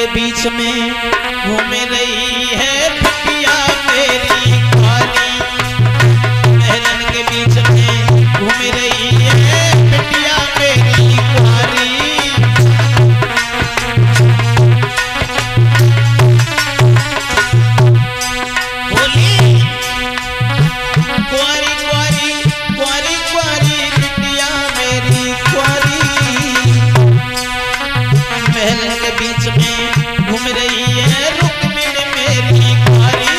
बीच में घूम रही है बिटिया मेरी कुंवारी, महलन के बीच में घूम रही है बिटिया मेरी कुंवारी। बोली कुंवारी कुंवारी कुंवारी कुंवारी बिटिया मेरी कुंवारी, महल के बीच में घूम रही है रुक्मिणी मेरी कुंवारी।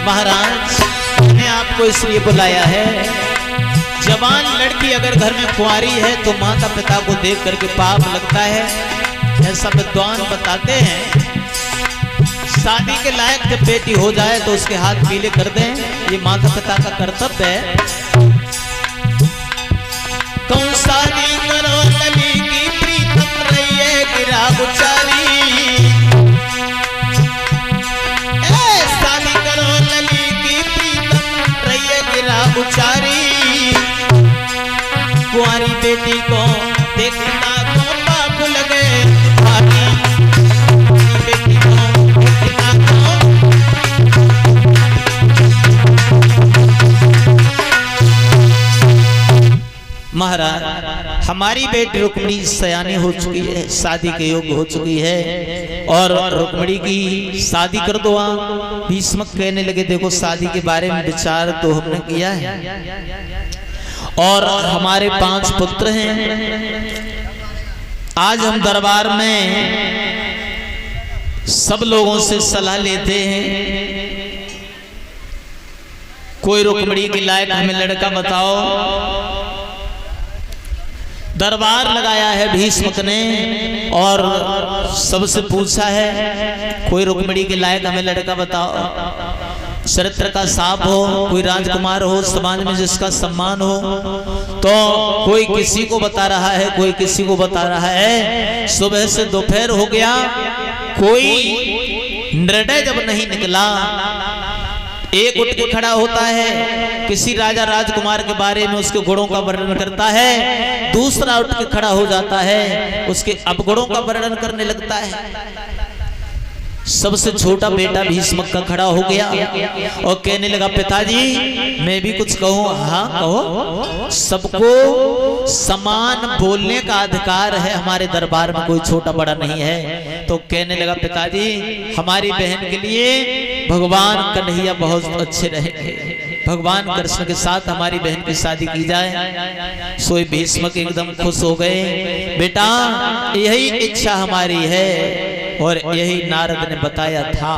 महाराज ने आपको इसलिए बुलाया है, जवान लड़की अगर घर में कुंवारी है तो माता पिता को देख करके पाप लगता है, ऐसा विद्वान बताते हैं। शादी के लायक जब बेटी हो जाए तो उसके हाथ पीले कर दें, ये माता पिता का कर्तव्य है। कौन शादी करो लली की प्रीतम रहिए गिरा उचारी, शादी करो लली की प्रीतम रहिए गिरा उचारी। कुंवारी बेटी को देखना को पाप लगे भारी, बेटी को देखना को। महाराज हमारी बेटी रुक्मिणी सयानी हो चुकी है, शादी के योग्य हो चुकी है और रुक्मिणी की शादी कर दो। भीष्मक कहने लगे देखो शादी के बारे में विचार तो हमने किया है और हमारे 5 पुत्र हैं। आज हम दरबार में सब लोगों से सलाह लेते हैं, कोई रुक्मिणी के लायक हमें लड़का बताओ। दरबार लगाया है भीष्मक ने और सबसे पूछा है कोई रुक्मिणी के लायक हमें लड़का बताओ, चरित्र का साफ हो, कोई राजकुमार हो, समाज में जिसका सम्मान हो। तो कोई किसी को बता रहा है, कोई किसी को बता रहा है। सुबह से दोपहर हो गया, कोई निर्णय जब नहीं निकला, एक उठ के खड़ा होता है, किसी राजा राजकुमार के बारे में उसके गुणों का वर्णन करता है, दूसरा उठ के खड़ा हो जाता है, उसके अवगुणों का वर्णन करने लगता है। सबसे छोटा बेटा भीष्मक का खड़ा हो गया और कहने लगा पिताजी मैं भी कुछ कहूं। हाँ कहो। सबको समान बोलने का अधिकार है, हमारे दरबार में कोई छोटा बड़ा नहीं है। तो कहने लगा पिताजी हमारी बहन के लिए भगवान कन्हैया बहुत अच्छे रहेंगे, भगवान कृष्ण के साथ हमारी बहन की शादी की जाए। सोई भीष्मक एकदम खुश हो गए, बेटा यही इच्छा हमारी है और यही नारद ने बताया था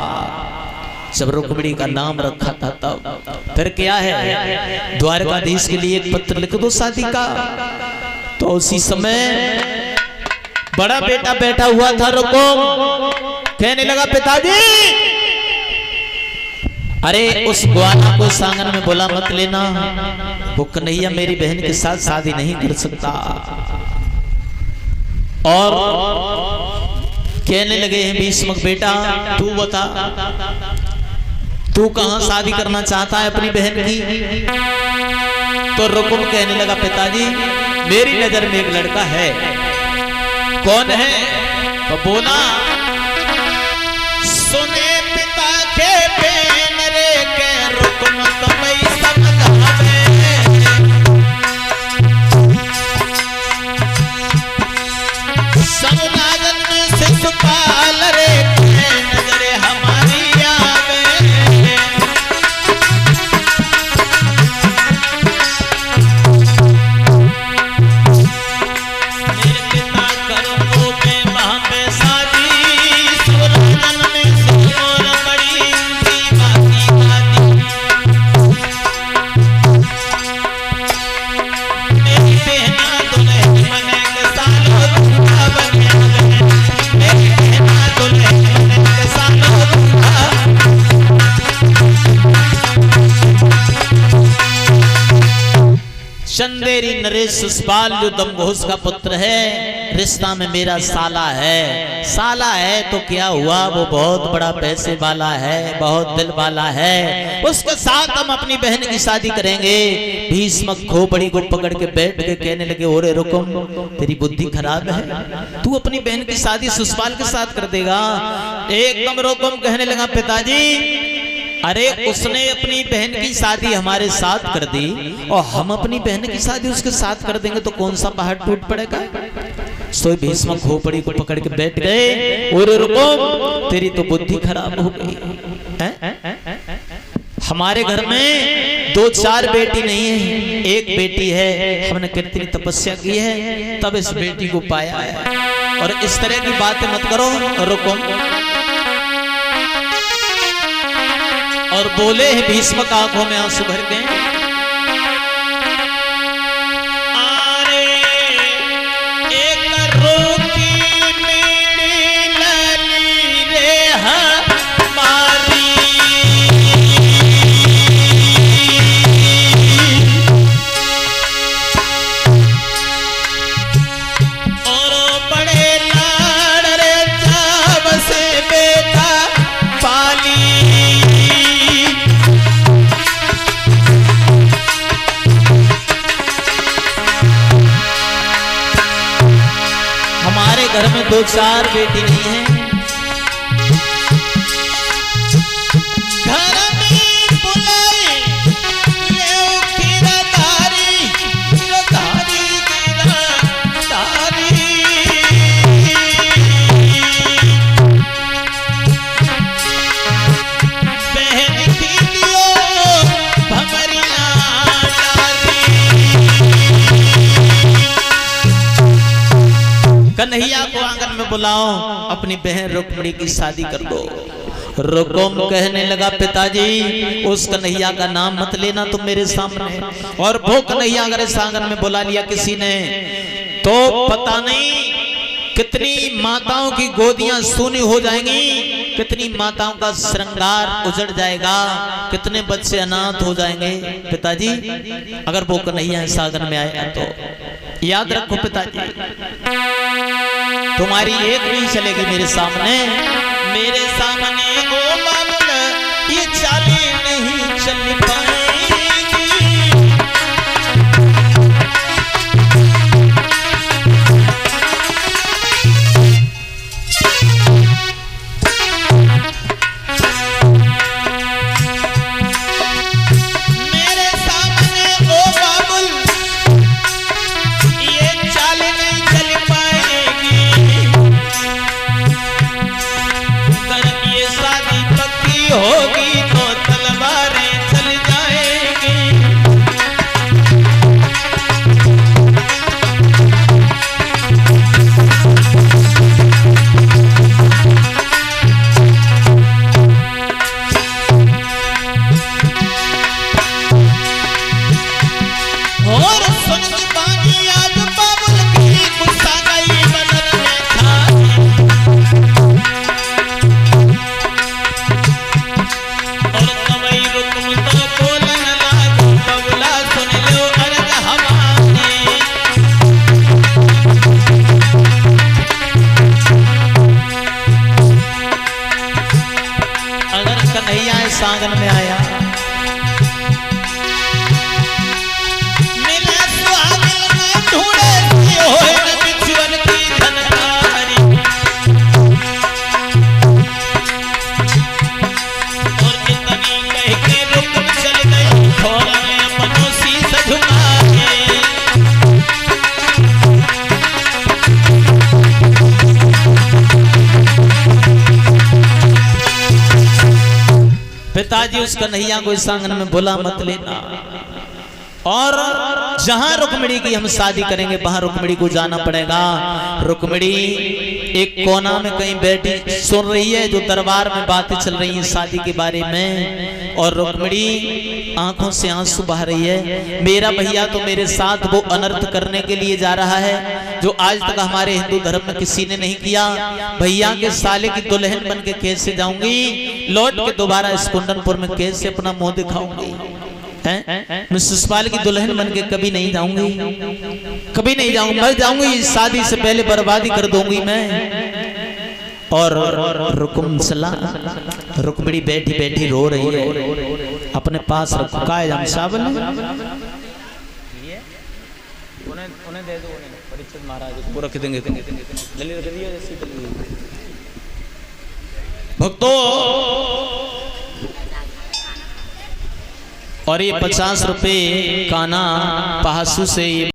जब रुक्मिणी का नाम रखा था तब। फिर क्या है, द्वारकाधीश के लिए एक पत्र लिख दो शादी का। तो उसी समय बड़ा बेटा बैठा हुआ था रुको, कहने लगा पिताजी अरे उस ग्वाला को सांगन में बोला मत लेना, वो कन्हैया मेरी बहन के साथ शादी नहीं कर सकता। और कहने लगे हैं भीष्मक बेटा तू बता, तू कहां शादी करना चाहता है अपनी बहन की। तो रुकुम कहने लगा पिताजी मेरी नजर में एक लड़का है। कौन है? तो बोला सुने पिता के बेन रे के रुकुम तुम्हें समझावे, सब राजन में शिशुपाल रे के नजरे हमारी आवे। मेरे पिता करो में वहां पे शादी, सुरानन में सिर बड़ी उनकी बाती बाती। चंदेरी नरेश सुसपाल जो दमघोष का पुत्र है, रिश्ता में मेरा साला है। साला है तो क्या हुआ, वो बहुत बड़ा पैसे वाला है, बहुत दिल वाला है, उसके साथ हम अपनी बहन की शादी करेंगे। भीष्म खोपड़ी को पकड़ के बैठ के कहने लगे, ओरे रुकुम, तेरी बुद्धि खराब है, तू अपनी बहन की शादी सुसपाल के साथ कर देगा? एकदम रुकुम कहने लगा, पिताजी अरे उसने अपनी बहन की शादी हमारे साथ कर दी और हम अपनी बहन की शादी उसके साथ कर देंगे तो कौन सा पहाड़ टूट पड़ेगा? सोई भीष्म खोपड़ी को पकड़ के बैठ गए, और रुको, तेरी तो बुद्धि खराब हो गई है? हमारे घर में 2-4 बेटी नहीं है, एक बेटी है, हमने कितनी तपस्या की है तब इस बेटी को पाया है, और इस तरह की बातें मत करो। रुको, और बोले हैं भीष्म का आंखों में आंसू भर के, अरे एक रोटी मेरी लली रे हमारी, और बड़े लाड़ रे चाव से बेटा पाली। घर में 2-4 बेटी नहीं है, घर में बुलाए ले किरदारी, किरदारी, किरदारी, बहन की दियो भमरी कन्हैया को आंगन में बुलाओ, अपनी बहन रुक्मिणी की शादी कर दो। रुकुम कहने लगा, पिताजी उस कन्हैया का नाम मत लेना तुम मेरे सामने, और वो कन्हैया अगर इस आंगन में बुला लिया किसी ने तो पता नहीं कितनी माताओं की गोदियां सूनी हो जाएंगी, कितनी माताओं का श्रृंगार उजड़ जाएगा, कितने बच्चे अनाथ हो जाएंगे। पिताजी अगर वो कन्हैया इस आंगन में आएगा तो याद रखो पिताजी, तुम्हारी एक नहीं चलेगी मेरे सामने, मेरे सामने ओ बाबुल ये चालें नहीं चल पाएंगी। होगी तो तलवारें चल जाएंगी। और सुन की बानी आज बाबुल की गुस्सा गई बनत में था, आंगन में आया मिला सुहागन में ढूंढे होए न बिछुअन की धनकारी, और इतनी कह के रुक चल गई थोड़ा में मनोसी सझुमा के। पिताजी उस कन्हैया को इस आंगन में बुला मत लेना, और जहां रुक्मिणी की हम शादी करेंगे वहां रुक्मिणी को जाना पड़ेगा। रुक्मिणी एक कोना में कहीं बैठी सुन रही है जो दरबार में बातें चल रही हैं शादी के बारे में, और रुक्मिणी आंखों से आंसू बहा रही है। मेरा भैया तो मेरे साथ वो अनर्थ करने के लिए जा रहा है जो आज तक हमारे हिंदू धर्म में किसी ने नहीं किया। भैया के साले की दुल्हन बन के कैसे जाऊंगी, लौट के दोबारा इस कुंडनपुर में कैसे अपना मुंह दिखाऊंगी मैं ससुराल की दुल्हन बन के कभी नहीं जाऊंगी, कभी नहीं जाऊंगी। मर जाऊंगी, शादी से पहले बर्बादी कर दूंगी मैं। और रुकुम सला, रुकमणी बैठी बैठी रो रही है, अपने पास रखो कायम साबल उन्हें दे दो, परीक्षित महाराज को रख देंगे। भक्तों, और ये 50 रुपए काना पहासू से